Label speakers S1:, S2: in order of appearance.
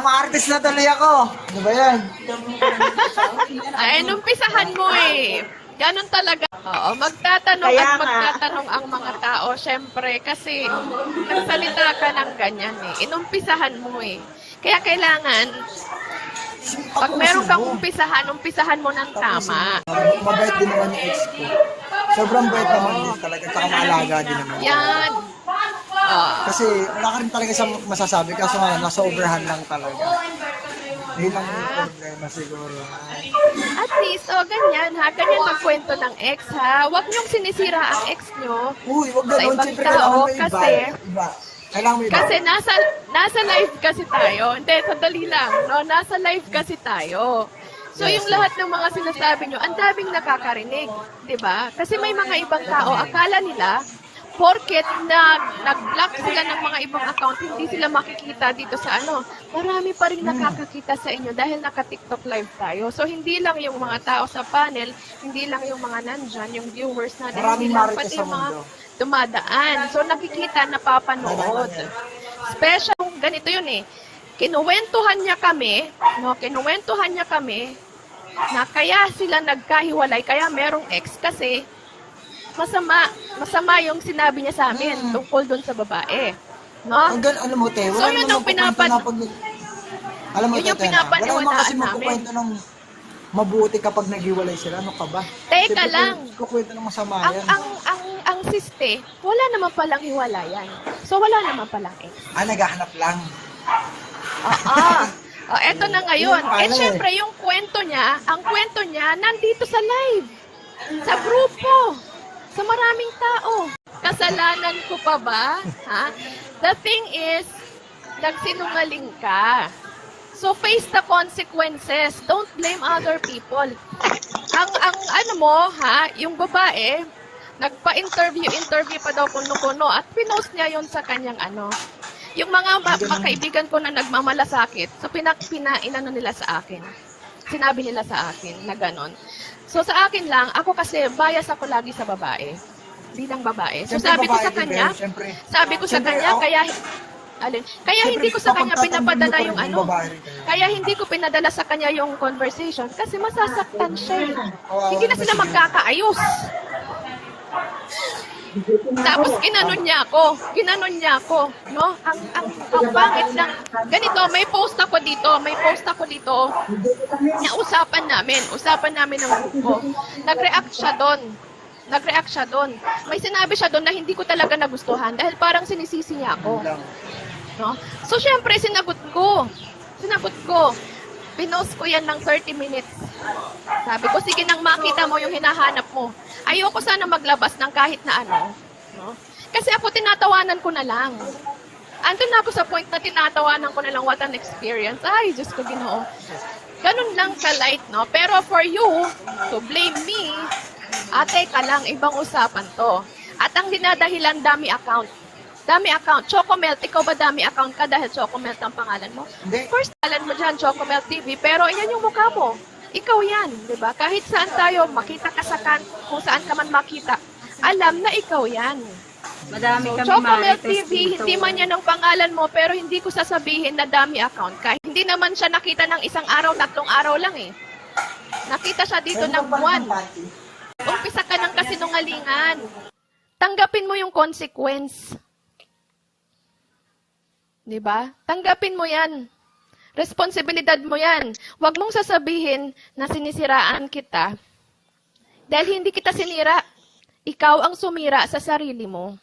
S1: Namaartis na tuloy ako. Ano ba yan?
S2: Ay, numpisahan mo eh. Ganon talaga. Oo, magtatanong
S3: Kaya
S2: at
S3: nga.
S2: magtatanong ang mga tao, syempre, kasi nagsalita ka ng ganyan eh. Inumpisahan mo eh. Kaya kailangan, pag meron kang umpisahan mo ng tama.
S1: Mabait din naman yung ex ko. Sobrang bait naman yun talaga. Tsaka maalaga din naman.
S2: Yan.
S1: Kasi wala ka rin talaga isang masasabi. Kaso nga, nasa overhand lang talaga. Yun lang yung problema siguro.
S2: At least, ganyan ha. Ganyan magkwento ng ex ha. Huwag niyong sinisira ang ex niyo.
S1: Uy, wag
S2: Sa
S1: ganun.
S2: ibang
S1: Siyempre,
S2: tao,
S1: kailangan may iba.
S2: kasi-
S1: Iba. Kailangan may iba.
S2: Kasi nasa live kasi tayo. Hindi, sandali lang. No? Nasa live kasi tayo. So, yung lahat ng mga sinasabi nyo, ang daming nakakarinig. 'Di ba? Kasi may mga ibang tao, akala nila, porket nag-block sila ng mga ibang account, hindi sila makikita dito sa marami pa rin nakakakita sa inyo dahil naka-TikTok live tayo. So, hindi lang yung mga tao sa panel, hindi lang yung mga nandyan, yung viewers natin,
S1: Maraming
S2: hindi lang,
S1: marites
S2: pati
S1: sa
S2: yung mga
S1: mundo.
S2: dumadaan. So, nakikita, napapanood. Special, ganito yun eh. Kinuwentuhan niya kami, na kaya sila nagkahiwalay, kaya merong ex kasi masama yung sinabi niya sa amin tungkol doon sa babae. No?
S1: Alam mo, te,
S2: So,
S1: wala
S2: yun
S1: naman
S2: ang
S1: alam mo,
S2: yun yung
S1: te, wala naman kasi
S2: pinapaniwalaan
S1: magkukwento ng mabuti kapag naghiwalay sila. Ano ka ba?
S2: Teka
S1: Siyempre,
S2: lang.
S1: kukwento ng masama
S2: Ang,
S1: yan.
S2: ang siste, wala naman palang hiwalayan. So, wala naman palang ex.
S1: Naghahanap lang.
S2: Eto na ngayon.
S1: Yun pala eh.
S2: Syempre, yung ang kwento niya, nandito sa live. Sa grupo. Sa maraming tao. Kasalanan ko pa ba? Ha? The thing is, nagsinungaling ka. So, face the consequences. Don't blame other people. Yung babae, nagpa-interview pa daw kuno-kuno at pinost niya yon sa kanyang Yung mga kaibigan ko na nagmamalasakit, so pinainano nila sa akin. Sinabi nila sa akin na ganon. So sa akin lang, ako kasi bias ako lagi sa babae. Bilang babae. So sabi ko sa kanya, kaya hindi ko sa kanya pinapadala yung kaya hindi ko pinadala sa kanya yung conversation kasi masasaktan siya. Hindi na sila magkakaayos. Tapos ginanon niya ako, no? Ang pangit ng ganito, may post ako dito na usapan namin ng grupo. Nag-react siya doon. May sinabi siya doon na hindi ko talaga nagustuhan dahil parang sinisisi niya ako. No? So syempre sinagot ko. Pinost ko yan ng 30 minutes. Sabi ko, sige nang makita mo yung hinahanap mo. Ayoko sana maglabas ng kahit na no? Kasi ako tinatawanan ko na lang. Andun na ako sa point na tinatawanan ko na lang, what an experience. Ay, Diyos ko, Ginoo. Ganun lang ka-light, no? Pero for you to blame me, teka lang, ibang usapan to. At ang dinadahilan, dami account. Chocomelt, ikaw ba dami account ka dahil Chocomelt ang pangalan mo?
S1: Hindi.
S2: Of course, pangalan mo dyan, Chocomelt TV, pero yan yung mukha mo. Ikaw yan, di ba? Kahit saan tayo, makita ka sa kung saan ka man makita, alam na ikaw yan.
S3: Madami
S2: So,
S3: kami
S2: Chocomelt
S3: marites
S2: TV,
S3: dito.
S2: hindi man yan ang pangalan mo, pero hindi ko sasabihin na dami account ka. Hindi naman siya nakita ng isang araw, 3 araw lang eh. Nakita siya dito ng buwan. Umpisa ka ng kasinungalingan. Tanggapin mo yung consequence. Diba? Tanggapin mo yan. Responsibilidad mo yan. Huwag mong sasabihin na sinisiraan kita. Dahil hindi kita sinira. Ikaw ang sumira sa sarili mo.